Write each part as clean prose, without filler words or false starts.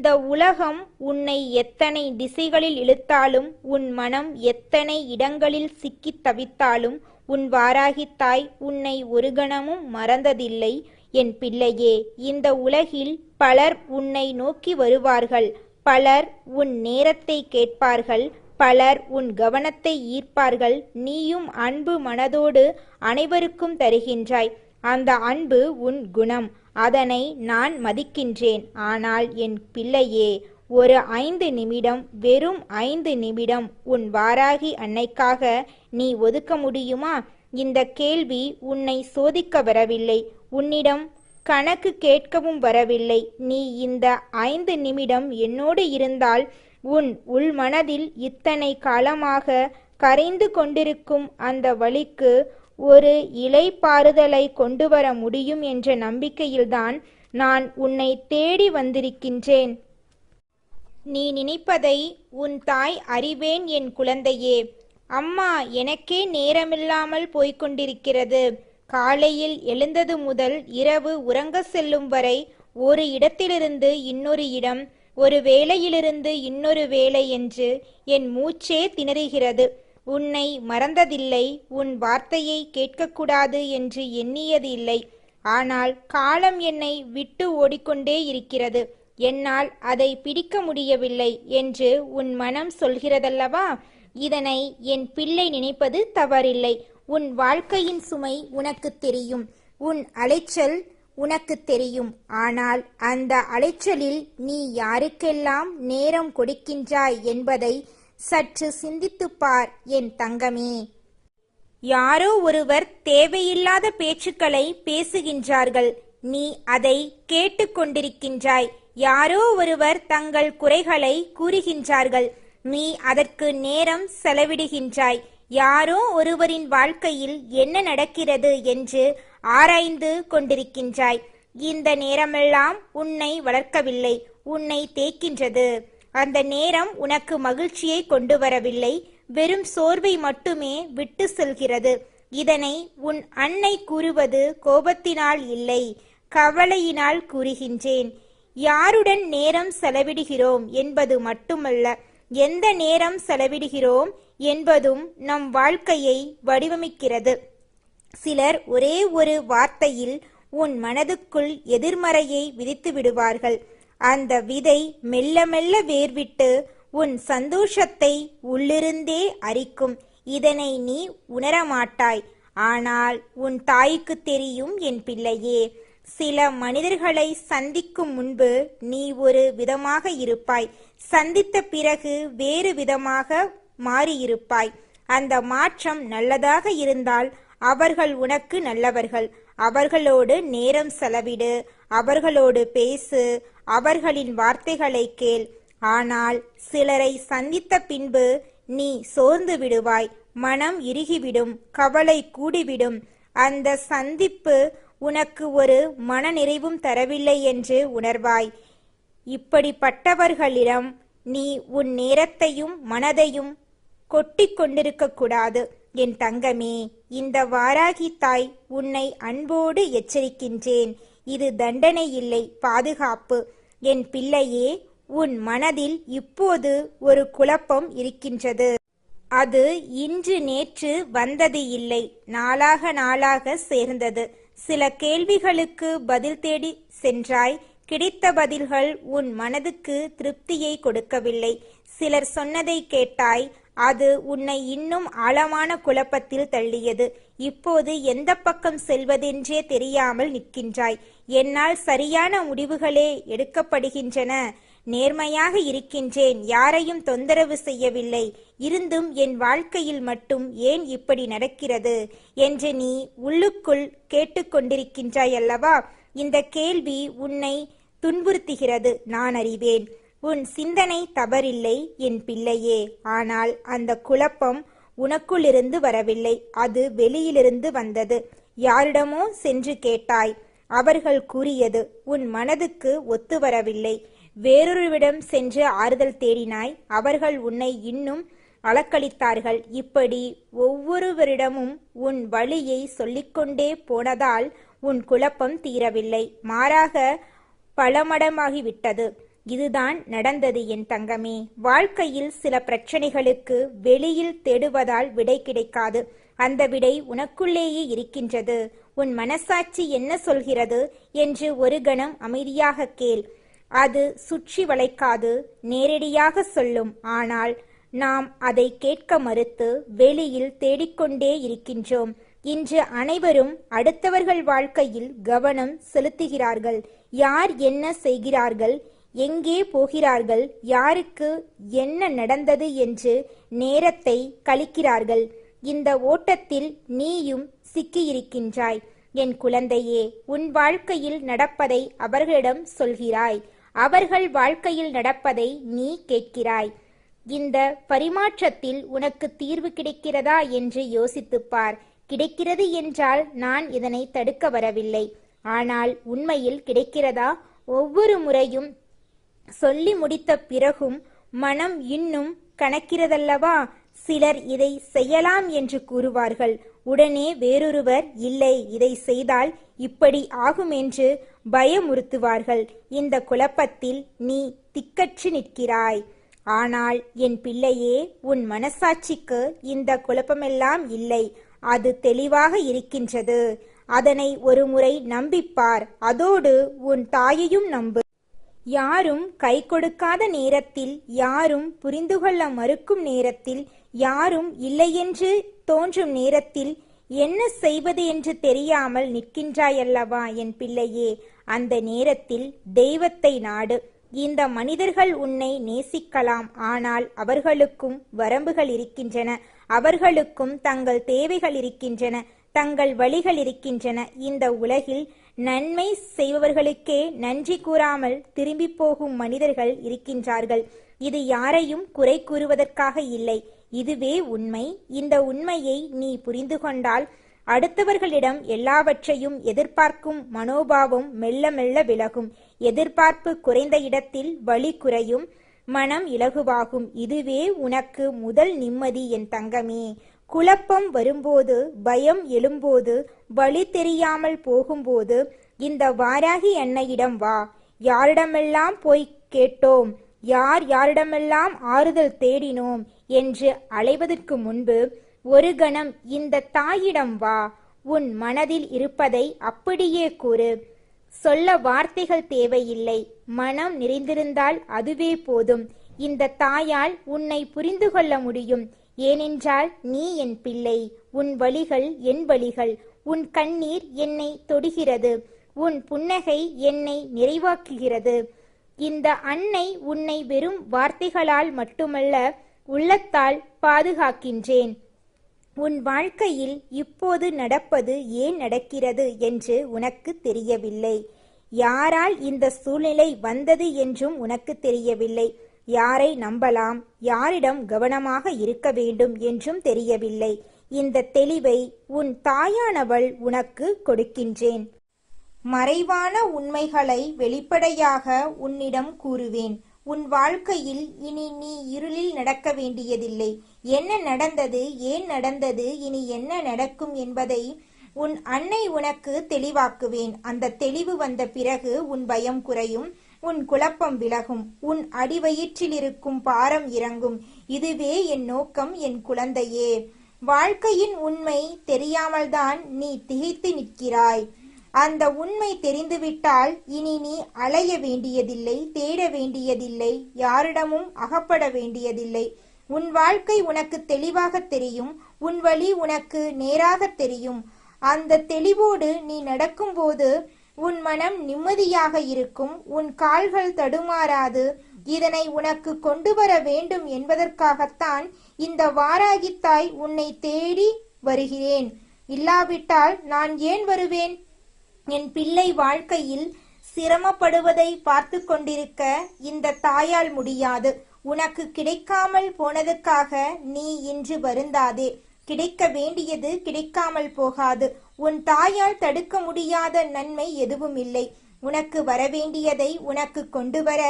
இந்த உலகம் உன்னை எத்தனை திசைகளில் இழுத்தாலும், உன் மனம் எத்தனை இடங்களில் சிக்கித் தவித்தாலும், உன் வாராகித்தாய் உன்னை ஒரு கணமும் மறந்ததில்லை என் பிள்ளையே. இந்த உலகில் பலர் உன்னை நோக்கி வருவார்கள், பலர் உன் நேரத்தை கேட்பார்கள், பலர் உன் கவனத்தை ஈர்ப்பார்கள். நீயும் அன்பு மனதோடு அனைவருக்கும் தருகின்றாய். அந்த அன்பு உன் குணம், அதனை நான் மதிக்கின்றேன். ஆனால் என் பிள்ளையே, ஒரு 5 நிமிடம், வெறும் 5 நிமிடம் உன் வாராகி அன்னைக்காக நீ ஒதுக்க முடியுமா? இந்த கேள்வி உன்னை சோதிக்க வரவில்லை, உன்னிடம் கணக்கு கேட்கவும் வரவில்லை. நீ இந்த 5 நிமிடம் என்னோடு இருந்தால் உன் உள்மனதில் இத்தனை காலமாக கரைந்து கொண்டிருக்கும் அந்த வலிக்கு ஒரு இளைப்பாறுதலை கொண்டு வர முடியும் என்ற நம்பிக்கையில்தான் நான் உன்னை தேடி வந்திருக்கின்றேன். நீ நினைப்பதை உன் தாய் அறிவேன் என் குழந்தையே. அம்மா, எனக்கே நேரமில்லாமல் போய்கொண்டிருக்கிறது. காலையில் எழுந்தது முதல் இரவு உறங்க செல்லும் வரை ஒரு இடத்திலிருந்து இன்னொரு இடம், ஒரு வேளையிலிருந்து இன்னொரு வேளை என்று என் மூச்சே திணறுகிறது. உன்னை மறந்ததில்லை, உன் வார்த்தையை கேட்கக்கூடாது என்று எண்ணியது இல்லை. ஆனால் காலம் என்னை விட்டு ஓடிக்கொண்டே இருக்கிறது, என்னால் அதை பிடிக்க முடியவில்லை என்று உன் மனம் சொல்கிறதல்லவா? இதனை என் பிள்ளை நினைப்பது தவறில்லை. உன் வாழ்க்கையின் சுமை உனக்கு தெரியும், உன் அலைச்சல் உனக்கு தெரியும். ஆனால் அந்த அலைச்சலில் நீ யாருக்கெல்லாம் நேரம் கொடுக்கின்றாய் என்பதை சற்று சிந்தித்துப்பார் என் தங்கமே. யாரோ ஒருவர் தேவையில்லாத பேச்சுக்களை பேசுகின்றார்கள், நீ அதை கேட்டு கொண்டிருக்கின்றாய். யாரோ ஒருவர் தங்கள் குறைகளை கூறுகின்றார்கள், நீ அதற்கு நேரம் செலவிடுகின்றாய். யாரோ ஒருவரின் வாழ்க்கையில் என்ன நடக்கிறது என்று ஆராய்ந்து கொண்டிருக்கின்றாய். இந்த நேரமெல்லாம் உன்னை வளர்க்கவில்லை, உன்னை தேய்க்கின்றது. அந்த நேரம் உனக்கு மகிழ்ச்சியை கொண்டு வரவில்லை, வெறும் சோர்வை மட்டுமே விட்டு செல்கிறது. இதனை உன் அன்னை கூறுவது கோபத்தினால் இல்லை, கவலையினால் கூறுகின்றேன். யாருடன் நேரம் செலவிடுகிறோம் என்பது மட்டுமல்ல, எந்த நேரம் செலவிடுகிறோம் என்பதும் நம் வாழ்க்கையை வடிவமைக்கிறது. சிலர் ஒரே ஒரு வார்த்தையில் உன் மனதுக்குள் எதிர்மறையை விதித்து விடுவார்கள். அந்த விதை மெல்ல மெல்ல வேர்விட்டு உன் சந்தோஷத்தை உள்ளிருந்தே அரிக்கும். இதனை நீ உணரமாட்டாய், ஆனால் உன் தாய்க்கு தெரியும் என் பிள்ளையே. சில மனிதர்களை சந்திக்கும் முன்பு நீ ஒரு விதமாக இருப்பாய், சந்தித்த பிறகு வேறு விதமாக மாறியிருப்பாய். அந்த மாற்றம் நல்லதாக இருந்தால் அவர்கள் உனக்கு நல்லவர்கள். அவர்களோடு நேரம் செலவிடு, அவர்களோடு பேசு, அவர்களின் வார்த்தைகளை கேள். ஆனால் சிலரை சந்தித்த பின்பு நீ சோர்ந்து விடுவாய், மனம் இறுகிவிடும், கவலை கூடிவிடும். அந்த சந்திப்பு உனக்கு ஒரு மன நிறைவும் தரவில்லை என்று உணர்வாய். இப்படிப்பட்டவர்களிடம் நீ உன் நேரத்தையும் மனதையும் கொட்டி கொண்டிருக்க கூடாது என் தங்கமே. இந்த வாராகி தாய் உன்னை அன்போடு எச்சரிக்கின்றேன். இது தண்டனை இல்லை, பாதுகாப்பு. என் பிள்ளையே, உன் மனதில் இப்போது ஒரு குழப்பம் இருக்கின்றது. அது இன்று நேற்று வந்தது இல்லை, நாளாக நாளாக சேர்ந்தது. சில கேள்விகளுக்கு பதில் தேடி சென்றாய், கிடைத்த பதில்கள் உன் மனதுக்கு திருப்தியை கொடுக்கவில்லை. சிலர் சொன்னதை கேட்டாய், அது உன்னை இன்னும் ஆழமான குழப்பத்தில் தள்ளியது. இப்போது எந்த பக்கம் செல்வதென்றே தெரியாமல் நிற்கின்றாய். என்னால் சரியான முடிவுகளே எடுக்கப்படுகின்றன, நேர்மையாக இருக்கின்றேன், யாரையும் தொந்தரவு செய்யவில்லை, இருந்தும் என் வாழ்க்கையில் மட்டும் ஏன் இப்படி நடக்கிறது என்று நீ உள்ளுக்குள் கேட்டுக்கொண்டிருக்கின்றாய் அல்லவா? இந்த கேள்வி உன்னை துன்புறுத்துகிறது, நான் அறிவேன். உன் சிந்தனை தவறில்லை என் பிள்ளையே. ஆனால் அந்த குழப்பம் உனக்குள்ளிருந்து வரவில்லை, அது வெளியிலிருந்து வந்தது. யாரிடமோ சென்று கேட்டாய், அவர்கள் கூறியது உன் மனதுக்கு ஒத்து வரவில்லை. வேறொருவிடம் சென்று ஆறுதல் தேடினாய், அவர்கள் உன்னை இன்னும் அலக்களித்தார்கள். இப்படி ஒவ்வொருவரிடமும் உன் வழியை சொல்லிக்கொண்டே போனதால் உன் குழப்பம் தீரவில்லை, மாறாக பலமடமாகிவிட்டது. இதுதான் நடந்தது என் தங்கமே. வாழ்க்கையில் சில பிரச்சனைகளுக்கு வெளியில் தேடுவதால் விடை கிடைக்காது. அந்த விடை உனக்குள்ளேயே இருக்கின்றது. உன் மனசாட்சி என்ன சொல்கிறது என்று ஒரு கணம் அமைதியாக கேள். அது சுற்றி வளைக்காது, நேரடியாக சொல்லும். ஆனால் நாம் அதை கேட்க மறுத்து வெளியில் தேடிக்கொண்டே இருக்கின்றோம். இன்று அனைவரும் அடுத்தவர்கள் வாழ்க்கையில் கவனம் செலுத்துகிறார்கள். யார் என்ன செய்கிறார்கள், எங்கே போகிறார்கள், யாருக்கு என்ன நடந்தது என்று நேரத்தை கழிக்கிறார்கள். இந்த ஓட்டத்தில் நீயும் சிக்கியிருக்கின்றாய். என் குழந்தையே, உன் வாழ்க்கையில் நடப்பதை அவர்களிடம் சொல்கிறாய். அவர்கள் வாழ்க்கையில் நடப்பதை நீ கேட்கிறாய். இந்த பரிமாற்றத்தில் உனக்கு தீர்வு கிடைக்கிறதா என்று யோசித்துப்பார். கிடைக்கிறது என்றால் நான் இதனை தடுக்க வரவில்லை. ஆனால் உண்மையில் கிடைக்கிறதா? ஒவ்வொரு முறையும் சொல்லி முடித்த பிறகும் மனம் இன்னும் கணக்கிறதல்லவா? சிலர் இதை செய்யலாம் என்று கூறுவார்கள். உடனே வேறொருவர் இல்லை, இதை செய்தால் இப்படி ஆகும் என்று பயமுறுத்துவார்கள். இந்த குழப்பத்தில் நீ திக்கற்று நிற்கிறாய். ஆனால் என் பிள்ளையே, உன் மனசாட்சிக்கு இந்த குழப்பமெல்லாம் இல்லை. அது தெளிவாக இருக்கின்றது. அதனை ஒரு முறை நம்பிப்பார். அதோடு உன் தாயையும் நம்பு. யாரும் கை கொடுக்காத நேரத்தில், யாரும் புரிந்து கொள்ள மறுக்கும் நேரத்தில், யாரும் இல்லையென்று தோன்றும் நேரத்தில் என்ன செய்வது என்று தெரியாமல் நிற்கின்றாயல்லவா என் பிள்ளையே? அந்த நேரத்தில் தெய்வத்தை நாடு. இந்த மனிதர்கள் உன்னை நேசிக்கலாம். ஆனால் அவர்களுக்கும் வரம்புகள் இருக்கின்றன. அவர்களுக்கும் தங்கள் தேவைகள் இருக்கின்றன, தங்கள் வழிகள் இருக்கின்றன. இந்த உலகில் நன்மை செய்பவர்களுக்கே நன்றி கூறாமல் திரும்பி போகும் மனிதர்கள் இருக்கின்றார்கள். இது யாரையும் குறை கூறுவதற்காக இல்லை. இதுவே உண்மை. இந்த உண்மையை நீ புரிந்து கொண்டால் அடுத்தவர்களிடம் எல்லாவற்றையும் எதிர்பார்க்கும் மனோபாவம் மெல்ல மெல்ல விலகும். எதிர்பார்ப்பு குறைந்த இடத்தில் வலி குறையும், மனம் இலகுவாகும். இதுவே உனக்கு முதல் நிம்மதி என் தங்கமே. குழப்பம் வரும்போது, பயம் எழும்போது, வழி தெரியாமல் போகும்போது இந்த வாராகி அன்னையிடம் வா. யாரிடமெல்லாம் போய் கேட்டோம், யார் யாரிடமெல்லாம் ஆறுதல் தேடினோம் என்று அலைவதற்கு முன்பு ஒரு கணம் இந்த தாயிடம் வா. உன் மனதில் இருப்பதை அப்படியே கூறு. சொல்ல வார்த்தைகள் தேவையில்லை. மனம் நிறைந்திருந்தால் அதுவே போதும். இந்த தாயால் உன்னை புரிந்து கொள்ள முடியும். ஏனென்றால் நீ என் பிள்ளை. உன் வலிகள் என் வலிகள். உன் கண்ணீர் என்னை தொடுகிறது. உன் புன்னகை என்னை நிறைவாக்குகிறது. இந்த அன்னை உன்னை வெறும் வார்த்தைகளால் மட்டுமல்ல, உள்ளத்தால் பாதுகாக்கின்றேன். உன் வாழ்க்கையில் இப்போது நடப்பது ஏன் நடக்கிறது என்று உனக்கு தெரியவில்லை. யாரால் இந்த சூழ்நிலை வந்தது என்றும் உனக்கு தெரியவில்லை. யாரை நம்பலாம், யாரிடம் கவனமாக இருக்க வேண்டும் என்றும் தெரியவில்லை. இந்த தெளிவை உன் தாயானவள் உனக்கு கொடுக்கின்றேன். மறைவான உண்மைகளை வெளிப்படையாக உன்னிடம் கூறுவேன். உன் வாழ்க்கையில் இனி நீ இருளில் நடக்க வேண்டியதில்லை. என்ன நடந்தது, ஏன் நடந்தது, இனி என்ன நடக்கும் என்பதை உன் அன்னை உனக்கு தெளிவாக்குவேன். அந்த தெளிவு வந்த பிறகு உன் பயம் குறையும், உன் குழப்பம் விலகும், உன் அடிவயிற்றில் இருக்கும் பாரம் இறங்கும். இதுவே என் நோக்கம் என் குழந்தையே. வாழ்க்கையின் உண்மை தெரியாமல்தான் நீ திகைத்து நிற்கிறாய். அந்த உண்மை தெரிந்துவிட்டால் இனி நீ அலைய வேண்டியதில்லை, தேட வேண்டியதில்லை, யாரிடமும் அகப்பட வேண்டியதில்லை. உன் வாழ்க்கை உனக்கு தெளிவாக தெரியும். உன் வழி உனக்கு நேராக தெரியும். அந்த தெளிவோடு நீ நடக்கும்போது உன் மனம் நிம்மதியாக இருக்கும். உன் கால்கள் தடுமாறாது. இதனை உனக்கு கொண்டு வர வேண்டும் என்பதற்காகத்தான் இந்த வாராகித்தாய் உன்னை தேடி வருகிறேன். இல்லாவிட்டால் நான் ஏன் வருவேன்? என் பிள்ளை வாழ்க்கையில் சிரமப்படுவதை பார்த்து கொண்டிருக்க இந்த தாயால் முடியாது. உனக்கு கிடைக்காமல் போனதுக்காக நீ இன்று வருந்தாதே. கிடைக்க வேண்டியது கிடைக்காமல் போகாது. உன் தாயால் தடுக்க முடியாத நன்மை எதுவும் இல்லை. உனக்கு வரவேண்டியதை உனக்கு கொண்டு வர,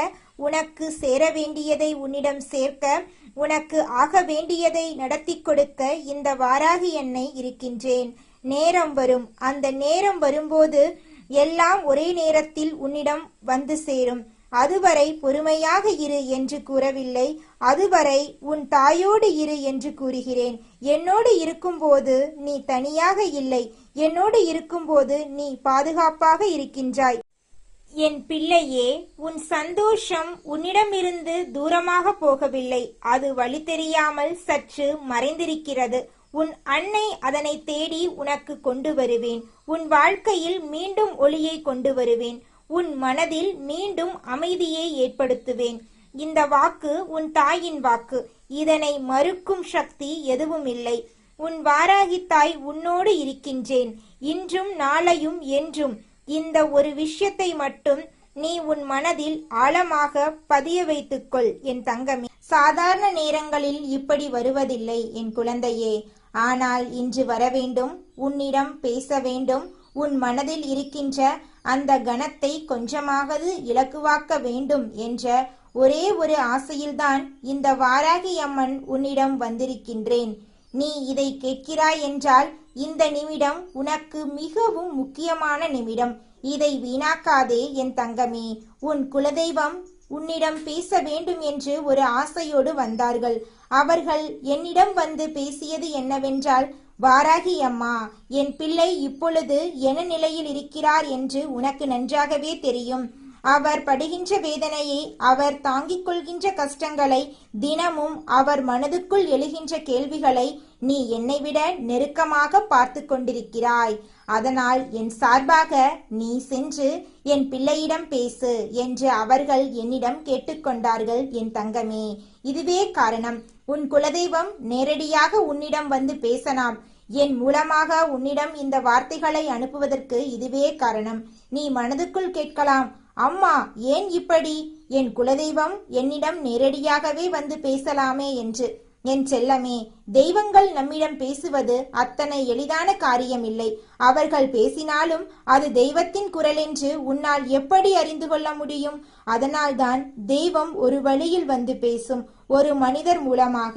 உனக்கு சேர வேண்டியதை உன்னிடம் சேர்க்க, உனக்கு ஆக வேண்டியதை நடத்தி கொடுக்க இந்த வாராகி அன்னை இருக்கின்றேன். நேரம் வரும். அந்த நேரம் வரும்போது எல்லாம் ஒரே நேரத்தில் உன்னிடம் வந்து சேரும். அதுவரை பொறுமையாக இரு என்று கூறவில்லை, அதுவரை உன் தாயோடு இரு என்று கூறுகிறேன். என்னோடு இருக்கும்போது நீ தனியாக இல்லை, என்னோடு இருக்கும்போது நீ பாதுகாப்பாக இருக்கின்றாய். என் பிள்ளையே, உன் சந்தோஷம் உன்னிடமிருந்து தூரமாக போகவில்லை, அது வழி தெரியாமல் சற்று மறைந்திருக்கிறது. உன் அன்னை அதனை தேடி உனக்கு கொண்டு வருவேன். உன் வாழ்க்கையில் மீண்டும் ஒளியை கொண்டு வருவேன். உன் மனதில் மீண்டும் அமைதியை ஏற்படுத்துவேன். இந்த வாக்கு உன் தாயின் வாக்கு. இதனை மறுக்கும் சக்தி எதுவும் இல்லை. உன் வாராகி தாய் உன்னோடு இருக்கின்றேன், இன்றும் நாளையும் என்றும். இந்த ஒரு விஷயத்தை மட்டும் நீ உன் மனதில் ஆழமாக பதிய வைத்துக்கொள் என் தங்கமே. சாதாரண நேரங்களில் இப்படி வருவதில்லை என் குழந்தையே. ஆனால் இன்று வரவேண்டும், உன்னிடம் பேச வேண்டும். உன் மனதில் இருக்கின்ற அந்த கணத்தை கொஞ்சமாவது இலகுவாக்க வேண்டும் என்ற ஒரே ஒரு ஆசையில்தான் இந்த வாராகி அம்மன் உன்னிடம் வந்திருக்கின்றேன். நீ இதை கேட்கிறாய் என்றால் இந்த நிமிடம் உனக்கு மிகவும் முக்கியமான நிமிடம். இதை வீணாக்காதே என் தங்கமே. உன் குலதெய்வம் உன்னிடம் பேச வேண்டும் என்று ஒரு ஆசையோடு வந்தார்கள். அவர்கள் என்னிடம் வந்து பேசியது என்னவென்றால், வாராகி அம்மா, என் பிள்ளை இப்பொழுது என்ன நிலையில் இருக்கிறார் என்று உனக்கு நன்றாகவே தெரியும். அவர் படுகின்ற வேதனையை, அவர் தாங்கிக் கொள்கின்ற கஷ்டங்களை, தினமும் அவர் மனதுக்குள் எழுகின்ற கேள்விகளை நீ என்னை விட நெருக்கமாக பார்த்து கொண்டிருக்கிறாய். அதனால் என் சார்பாக நீ சென்று என் பிள்ளையிடம் பேசு என்று அவர்கள் என்னிடம் கேட்டுக்கொண்டார்கள் என் தங்கமே. இதுவே காரணம். உன் குலதெய்வம் நேரடியாக உன்னிடம் வந்து பேசலாம். என் மூலமாக உன்னிடம் இந்த வார்த்தைகளை அனுப்புவதற்கு இதுவே காரணம். நீ மனதுக்குள் கேட்கலாம், அம்மா ஏன் இப்படி? என் குலதெய்வம் என்னிடம் நேரடியாகவே வந்து பேசலாமே என்று. என் செல்லமே, தெய்வங்கள் நம்மிடம் பேசுவது அத்தனை எளிதான காரியம் இல்லை. அவர்கள் பேசினாலும் அது தெய்வத்தின் குரல் என்று உன்னால் எப்படி அறிந்து கொள்ள முடியும்? அதனால்தான் தெய்வம் ஒரு வழியில் வந்து பேசும். ஒரு மனிதர் மூலமாக,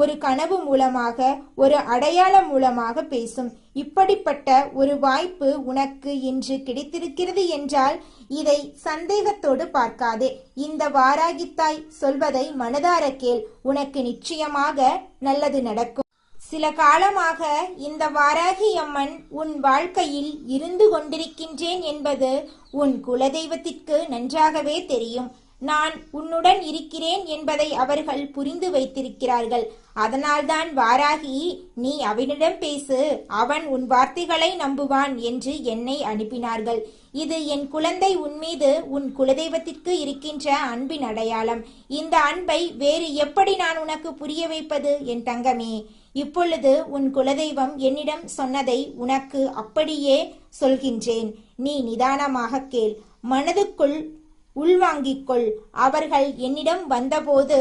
ஒரு கனவு மூலமாக, ஒரு அடையாளம் மூலமாக பேசும். இப்படிப்பட்ட ஒரு வாய்ப்பு உனக்கு இன்று கிடைத்திருக்கிறது என்றால் இதை சந்தேகத்தோடு பார்க்காதே. இந்த வாராகித்தாய் சொல்வதை மனதார கேள். உனக்கு நிச்சயமாக நல்லது நடக்கும். சில காலமாக இந்த வாராகி அம்மன் உன் வாழ்க்கையில் இருந்து கொண்டிருக்கின்றேன் என்பது உன் குலதெய்வத்திற்கு நன்றாகவே தெரியும். நான் உன்னுடன் இருக்கிறேன் என்பதை அவர்கள் புரிந்து வைத்திருக்கிறார்கள். அதனால்தான் வாராகி, நீ அவனிடம் பேசு, அவன் உன் வார்த்தைகளை நம்புவான் என்று என்னை அனுப்பினார்கள். இது என் குழந்தை உன்மீது உன் குலதெய்வத்திற்கு இருக்கின்ற அன்பின் அடையாளம். இந்த அன்பை வேறு எப்படி நான் உனக்கு புரிய வைப்பது என் தங்கமே? இப்பொழுது உன் குலதெய்வம் என்னிடம் சொன்னதை உனக்கு அப்படியே சொல்கின்றேன். நீ நிதானமாக கேள், மனதுக்குள் உள்வாங்கிக்கொள். அவர்கள் என்னிடம் வந்தபோது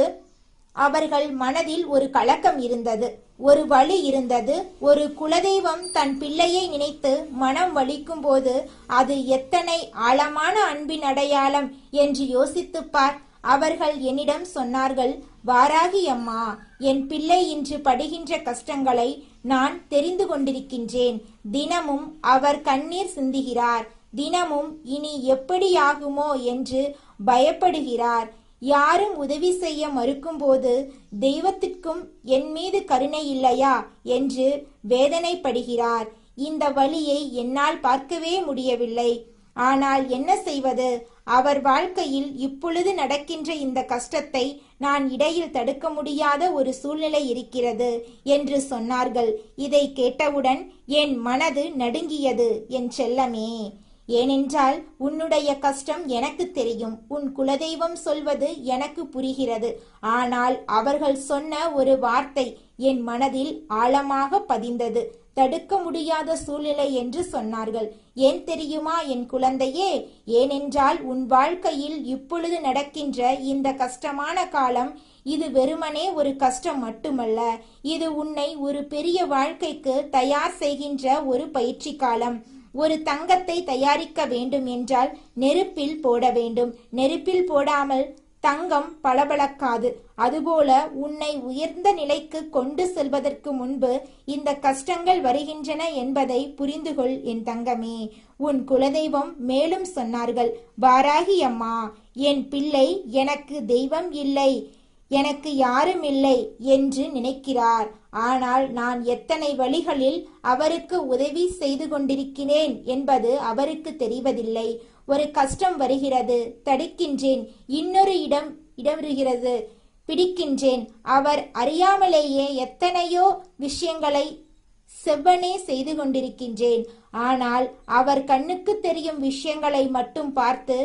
அவர்கள் மனதில் ஒரு கலக்கம் இருந்தது, ஒரு வலி இருந்தது. ஒரு குலதெய்வம் தன் பிள்ளையை நினைத்து மனம் வலிக்கும் போது அது எத்தனை ஆழமான அன்பின் அடையாளம் என்று யோசித்துப்பார். அவர்கள் என்னிடம் சொன்னார்கள், வாராகி அம்மா, என் பிள்ளை இன்று படுகின்ற கஷ்டங்களை நான் தெரிந்து கொண்டிருக்கின்றேன். தினமும் அவர் கண்ணீர் சிந்துகிறார். தினமும் இனி எப்படியாகுமோ என்று பயப்படுகிறார். யாரும் உதவி செய்ய மறுக்கும்போது தெய்வத்திற்கும் என் மீது கருணை இல்லையா என்று வேதனைப்படுகிறார். இந்த வழியை என்னால் பார்க்கவே முடியவில்லை. ஆனால் என்ன செய்வது? அவர் வாழ்க்கையில் இப்பொழுது நடக்கின்ற இந்த கஷ்டத்தை நான் இடையில் தடுக்க முடியாத ஒரு சூழ்நிலை இருக்கிறது என்று சொன்னார்கள். இதை கேட்டவுடன் என் மனது நடுங்கியது என் செல்லமே. ஏனென்றால் உன்னுடைய கஷ்டம் எனக்கு தெரியும், உன் குலதெய்வம் சொல்வது எனக்கு புரிகிறது. ஆனால் அவர்கள் சொன்ன ஒரு வார்த்தை என் மனதில் ஆழமாக பதிந்தது. தடுக்க முடியாத சூழ்நிலை என்று சொன்னார்கள். ஏன் தெரியுமா என் குழந்தையே? ஏனென்றால் உன் வாழ்க்கையில் இப்பொழுது நடக்கின்ற இந்த கஷ்டமான காலம் இது வெறுமனே ஒரு கஷ்டம் மட்டுமல்ல. இது உன்னை ஒரு பெரிய வாழ்க்கைக்கு தயார் செய்கின்ற ஒரு பயிற்சி காலம். ஒரு தங்கத்தை தயாரிக்க வேண்டும் என்றால் நெருப்பில் போட வேண்டும். நெருப்பில் போடாமல் தங்கம் பளபளக்காது. அதுபோல உன்னை உயர்ந்த நிலைக்கு கொண்டு செல்வதற்கு முன்பு இந்த கஷ்டங்கள் வருகின்றன என்பதை புரிந்துகொள் என் தங்கமே. உன் குலதெய்வம் மேலும் சொன்னார்கள், வாராகி அம்மா, என் பிள்ளை எனக்கு தெய்வம் இல்லை, எனக்கு யாரும் இல்லை என்று நினைக்கிறார். ஆனால் நான் எத்தனை வழிகளில் அவருக்கு உதவி செய்து கொண்டிருக்கிறேன் என்பது அவருக்கு தெரிவதில்லை. ஒரு கஷ்டம் வருகிறது, தடுக்கின்றேன். இன்னொரு இடம் இடறுகிறது, பிடிக்கின்றேன். அவர் அறியாமலேயே எத்தனையோ விஷயங்களை செவ்வனே செய்து கொண்டிருக்கின்றேன். ஆனால் அவர் கண்ணுக்கு தெரியும் விஷயங்களை மட்டும் பார்த்து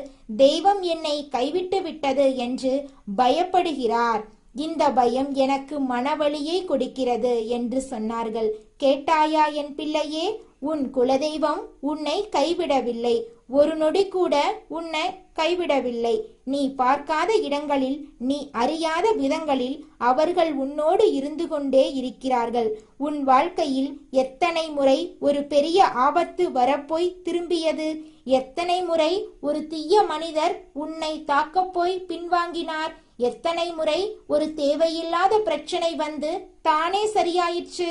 தெய்வம் என்னை கைவிட்டு விட்டது என்று பயப்படுகிறார். இந்த பயம் எனக்கு மனவலியை கொடுக்கிறது என்று சொன்னார்கள். கேட்டாயா என் பிள்ளையே, உன் குலதெய்வம் உன்னை கைவிடவில்லை, ஒரு நொடி கூட உன்னை கைவிடவில்லை. நீ பார்க்காத இடங்களில், நீ அறியாத விதங்களில் அவர்கள் உன்னோடு இருந்து கொண்டே இருக்கிறார்கள். உன் வாழ்க்கையில் எத்தனை முறை ஒரு பெரிய ஆபத்து வரப்போய் திரும்பியது? எத்தனை முறை ஒரு தீய மனிதர் உன்னை தாக்கப் போய் பின்வாங்கினார்? எத்தனை முறை ஒரு தேவையில்லாத பிரச்சனை வந்து தானே சரியாயிற்று?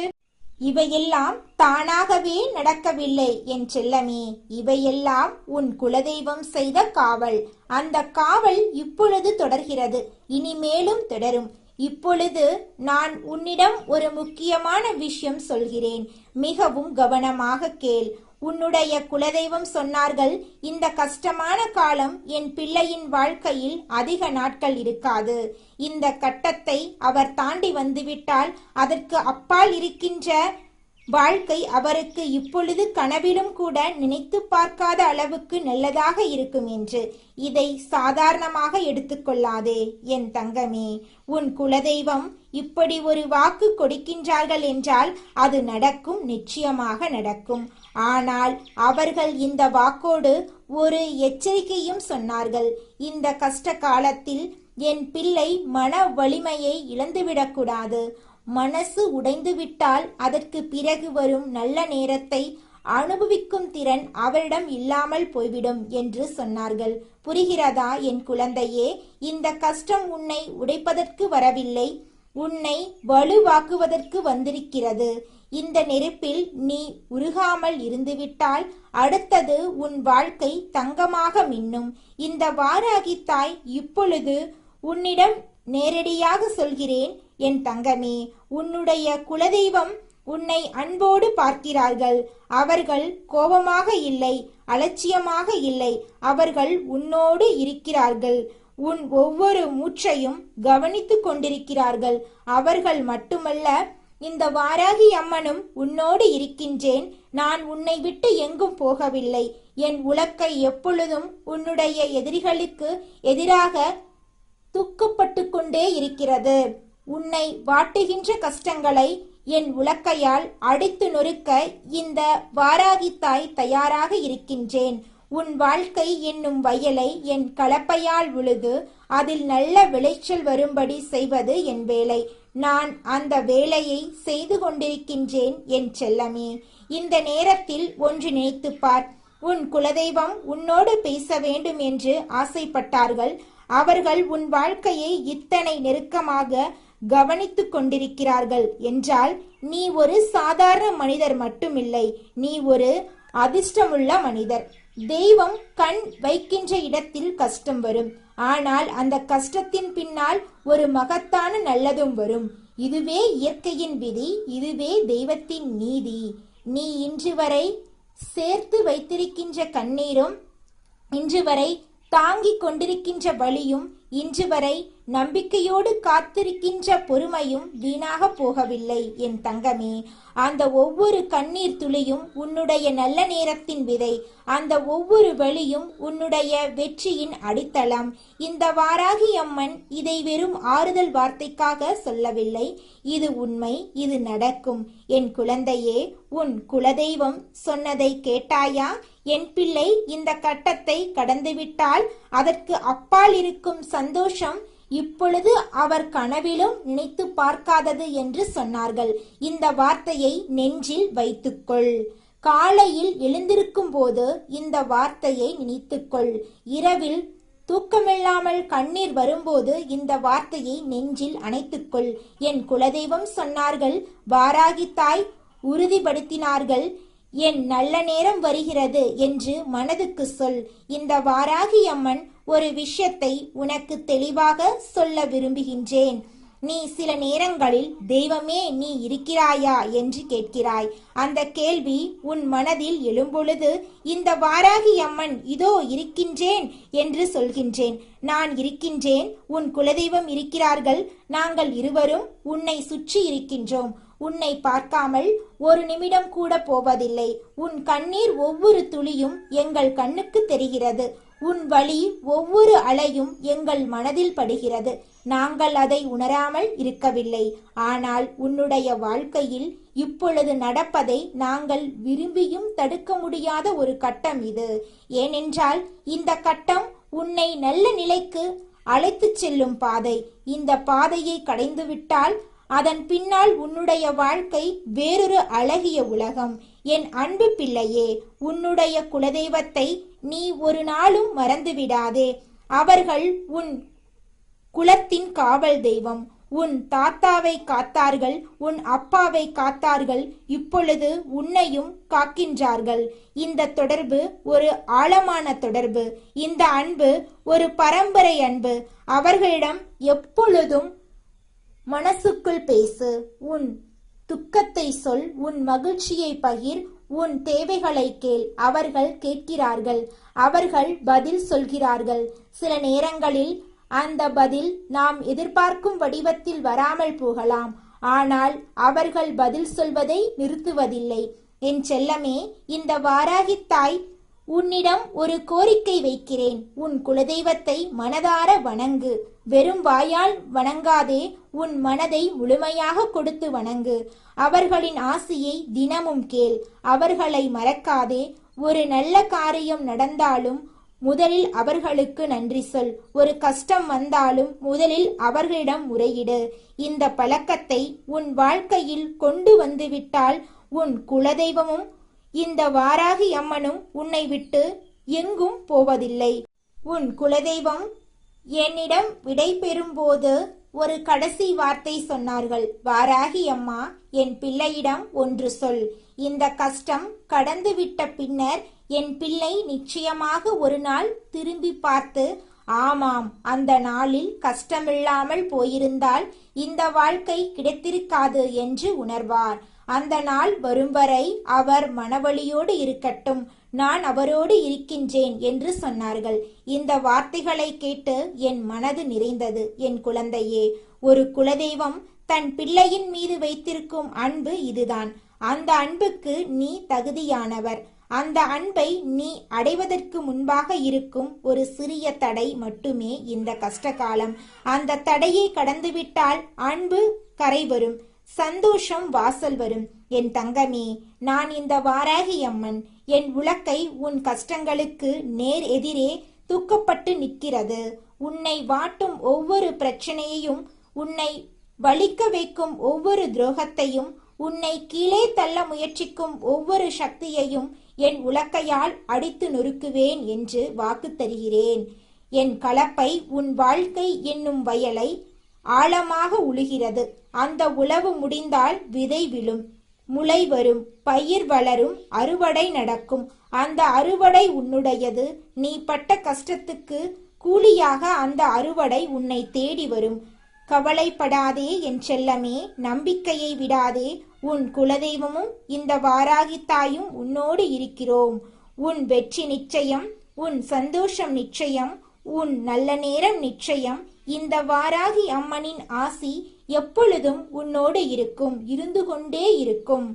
இவையெல்லாம் தானாகவே நடக்கவில்லை என் செல்லமே. இவையெல்லாம் உன் குலதெய்வம் செய்த காவல். அந்த காவல் இப்பொழுது தொடர்கிறது, இனிமேலும் தொடரும். இப்பொழுது நான் உன்னிடம் ஒரு முக்கியமான விஷயம் சொல்கிறேன், மிகவும் கவனமாக கேள். உன்னுடைய குலதெய்வம் சொன்னார்கள், இந்த கஷ்டமான காலம் என் பிள்ளையின் வாழ்க்கையில் அதிக நாட்கள் இருக்காது. இந்த கட்டத்தை அவர் தாண்டி வந்துவிட்டால் அதற்கு அப்பால் இருக்கின்ற வாழ்க்கை அவருக்கு இப்பொழுது கனவிலும் கூட நினைத்து பார்க்காத அளவுக்கு நல்லதாக இருக்கும் என்று. இதை சாதாரணமாக எடுத்துக்கொள்ளாதே என் தங்கமே. உன் குலதெய்வம் இப்படி ஒரு வாக்கு கொடுக்கின்றார்கள் என்றால் அது நடக்கும், நிச்சயமாக நடக்கும். ஆனால் அவர்கள் இந்த வாக்கோடு ஒரு எச்சரிக்கையும் சொன்னார்கள். இந்த கஷ்ட காலத்தில் என் பிள்ளை மன வலிமையை இழந்துவிடக்கூடாது. மனசு உடைந்துவிட்டால் அதற்கு பிறகு வரும் நல்ல நேரத்தை அனுபவிக்கும் திறன் அவரிடம் இல்லாமல் போய்விடும் என்று சொன்னார்கள். புரிகிறதா என் குழந்தையே? இந்த கஷ்டம் உன்னை உடைப்பதற்கு வரவில்லை, உன்னை வலுவாக்குவதற்கு வந்திருக்கிறது. இந்த நெருப்பில் நீ உருகாமல் இருந்துவிட்டால் அடுத்தது உன் வாழ்க்கை தங்கமாக மின்னும். இந்த வாராகி தாய் இப்பொழுது உன்னிடம் நேரடியாக சொல்கிறேன் என் தங்கமே, உன்னுடைய குலதெய்வம் உன்னை அன்போடு பார்க்கிறார்கள். அவர்கள் கோபமாக இல்லை, அலட்சியமாக இல்லை, அவர்கள் உன்னோடு இருக்கிறார்கள். உன் ஒவ்வொரு மூச்சையும் கவனித்து கொண்டிருக்கிறார்கள். அவர்கள் மட்டுமல்ல, இந்த வாராகி அம்மனும் உன்னோடு இருக்கின்றேன், நான் உன்னை விட்டு எங்கும் போகவில்லை. என் உலக்கை எப்பொழுதும் உன்னுடைய எதிரிகளுக்கு எதிராக தூக்கப்பட்டு கொண்டே இருக்கிறது. உன்னை வாட்டுகின்ற கஷ்டங்களை என் உலக்கையால் அடித்து நொறுக்க இந்த வாராகி தாய் தயாராக இருக்கின்றேன். உன் வாழ்க்கை என்னும் வயலை என் கலப்பையால் உழுது அதில் நல்ல விளைச்சல் வரும்படி செய்வது என் வேலை. நான் அந்த வேலையை செய்து கொண்டிருக்கின்றேன் என் செல்லமே. இந்த நேரத்தில் ஒன்று நினைத்துப்பார். உன் குலதெய்வம் உன்னோடு பேச வேண்டும் என்று ஆசைப்பட்டார்கள். அவர்கள் உன் வாழ்க்கையை இத்தனை நெருக்கமாக கவனித்துக் கொண்டிருக்கிறார்கள் என்றால் நீ ஒரு சாதாரண மனிதர் மட்டுமில்லை, நீ ஒரு அதிர்ஷ்டமுள்ள மனிதர். தெய்வம் கண் வைக்கின்ற இடத்தில் கஷ்டம் வரும், ஆனால் அந்த கஷ்டத்தின் பின்னால் ஒரு மகத்தான நல்லதும் வரும். இதுவே இயற்கையின் விதி, இதுவே தெய்வத்தின் நீதி. நீ இன்று வரை சேர்த்து வைத்திருக்கின்ற கண்ணீரும், இன்று வரை தாங்கிக் கொண்டிருக்கின்ற வலியும், இன்று வரை நம்பிக்கையோடு காத்திருக்கின்ற பொறுமையும் வீணாக போகவில்லை என் தங்கமே. அந்த ஒவ்வொரு கண்ணீர் துளியும் உன்னுடைய நல்ல நேரத்தின் விதை. அந்த ஒவ்வொரு வழியும் உன்னுடைய வெற்றியின் அடித்தளம். இந்த வாராகி அம்மன் இதை வெறும் ஆறுதல் வார்த்தைக்காக சொல்லவில்லை. இது உண்மை, இது நடக்கும். என் குழந்தையே, உன் குலதெய்வம் சொன்னதை கேட்டாயா? என் பிள்ளை இந்த கட்டத்தை கடந்துவிட்டால் அதற்கு அப்பால் இருக்கும் சந்தோஷம் இப்பொழுது அவர் கனவிலும் நினைத்து பார்க்காதது என்று சொன்னார்கள். இந்த வார்த்தையை நெஞ்சில் வைத்துக்கொள். காலையில் எழுந்திருக்கும் போது இந்த வார்த்தையை நினைத்துக்கொள். இரவில் தூக்கமில்லாமல் கண்ணீர் வரும்போது இந்த வார்த்தையை நெஞ்சில் அணைத்துக்கொள். என் குலதெய்வம் சொன்னார்கள், வாராகி தாய் உறுதிப்படுத்தினார்கள், என் நல்ல நேரம் வருகிறது என்று மனதுக்கு சொல். இந்த வாராகி அம்மன் ஒரு விஷயத்தை உனக்கு தெளிவாக சொல்ல விரும்புகின்றேன். நீ சில நேரங்களில் தெய்வமே நீ இருக்கிறாயா என்று கேட்கிறாய். அந்த கேள்வி உன் மனதில் எழும்பொழுது இந்த வாராகி அம்மன் இதோ இருக்கின்றேன் என்று சொல்கின்றேன். நான் இருக்கின்றேன், உன் குலதெய்வம் இருக்கிறார்கள், நாங்கள் இருவரும் உன்னை சுற்றி இருக்கின்றோம். உன்னை பார்க்காமல் ஒரு நிமிடம் கூட போவதில்லை. உன் கண்ணீர் ஒவ்வொரு துளியும் எங்கள் கண்ணுக்கு தெரிகிறது. உன் வலி ஒவ்வொரு அலையும் எங்கள் மனதில் படுகிறது. நாங்கள் அதை உணராமல் இருக்கவில்லை. ஆனால் உன்னுடைய வாழ்க்கையில் இப்பொழுது நடப்பதை நாங்கள் விரும்பியும் தடுக்க முடியாத ஒரு கட்டம் இது. ஏனென்றால் இந்த கட்டம் உன்னை நல்ல நிலைக்கு அழைத்துச் செல்லும் பாதை. இந்த பாதையை கடைந்துவிட்டால் அதன் பின்னால் உன்னுடைய வாழ்க்கை வேறொரு அழகிய உலகம். என் அன்பு பிள்ளையே, உன்னுடைய குலதெய்வத்தை நீ ஒரு நாளும் மறந்துவிடாதே. அவர்கள் உன் குலத்தின் காவல் தெய்வம். உன் தாத்தாவை காத்தார்கள், உன் அப்பாவை காத்தார்கள், இப்பொழுது உன்னையும் காக்கின்றார்கள். இந்த தொடர்பு ஒரு ஆழமான தொடர்பு. இந்த அன்பு ஒரு பரம்பரை அன்பு. அவர்களிடம் எப்பொழுதும் மனசுக்குள் பேசு. உன் துக்கத்தை சொல், உன் மகிழ்ச்சியை பகிர், உன் தேவைகளை கேள். அவர்கள் கேட்கிறார்கள், அவர்கள் பதில் சொல்கிறார்கள். சில நேரங்களில் அந்த பதில் நாம் எதிர்பார்க்கும் வடிவத்தில் வராமல் போகலாம். ஆனால் அவர்கள் பதில் சொல்வதை நிறுத்துவதில்லை. என் செல்லமே, இந்த வாராகி தாய் உன்னிடம் ஒரு கோரிக்கை வைக்கிறேன். உன் குலதெய்வத்தை மனதார வணங்கு. வெறும் வாயால் வணங்காதே, உன் மனதை முழுமையாக கொடுத்து வணங்கு. அவர்களின் ஆசியை தினமும் கேள். அவர்களை மறக்காதே. ஒரு நல்ல காரியம் நடந்தாலும் முதலில் அவர்களுக்கு நன்றி சொல். ஒரு கஷ்டம் வந்தாலும் முதலில் அவர்களிடம் முறையிடு. இந்த பழக்கத்தை உன் வாழ்க்கையில் கொண்டு வந்துவிட்டால் உன் குலதெய்வமும் இந்த வாராகி அம்மனும் உன்னை விட்டு எங்கும் போவதில்லை. உன் குலதெய்வம் என்னிடம் விடை பெறும்போது ஒரு கடைசி வார்த்தை சொன்னார்கள். வாராகி அம்மா, என் பிள்ளையிடம் ஒன்று சொல். இந்த கஷ்டம் கடந்துவிட்ட பின்னர் என் பிள்ளை நிச்சயமாக ஒரு நாள் திரும்பி பார்த்து, ஆமாம், அந்த நாளில் கஷ்டமில்லாமல் போயிருந்தால் இந்த வாழ்க்கை கிடைத்திருக்காது என்று உணர்வார். அந்த நாள் வரும் வரை அவர் மனவலியோடு இருக்கட்டும், நான் அவரோடு இருக்கின்றேன் என்று சொன்னார்கள். இந்த வார்த்தைகளை கேட்டு என் மனது நிறைந்தது. என் குழந்தையே, ஒரு குலதெய்வம் தன் பிள்ளையின் மீது வைத்திருக்கும் அன்பு இதுதான். அந்த அன்புக்கு நீ தகுதியானவர். அந்த அன்பை நீ அடைவதற்கு முன்பாக இருக்கும் ஒரு சிறிய தடை மட்டுமே இந்த கஷ்டகாலம். அந்த தடையை கடந்துவிட்டால் அன்பு கரை வரும், சந்தோஷம் வாசல் வரும். என் தங்கமே, நான் இந்த வாராகி அம்மன். என் உலக்கை உன் கஷ்டங்களுக்கு நேர் எதிரே தூக்கப்பட்டு நிற்கிறது. உன்னை வாட்டும் ஒவ்வொரு பிரச்சனையையும், உன்னை வலிக்க வைக்கும் ஒவ்வொரு துரோகத்தையும், உன்னை கீழே தள்ள முயற்சிக்கும் ஒவ்வொரு சக்தியையும் என் உலக்கையால் அடித்து நொறுக்குவேன் என்று வாக்கு தருகிறேன். என் கலப்பை உன் வாழ்க்கை என்னும் வயலை ஆழமாக உழுகிறது. அந்த உழவு முடிந்தால் விதை விழும், முளை வரும், பயிர் வளரும், அறுவடை நடக்கும். அந்த அறுவடை உன்னுடையது. நீ பட்ட கஷ்டத்துக்கு கூலியாக அந்த அறுவடை உன்னை தேடி வரும். கவலைப்படாதே என் செல்லமே, நம்பிக்கையை விடாதே. உன் குலதெய்வமும் இந்த வாராகி தாயும் உன்னோடு இருக்கிறோம். உன் வெற்றி நிச்சயம், உன் சந்தோஷம் நிச்சயம், உன் நல்ல நேரம் நிச்சயம். இந்த வாராகி அம்மனின் ஆசி எப்பொழுதும் உன்னோடு இருக்கும், இருந்து கொண்டே இருக்கும்.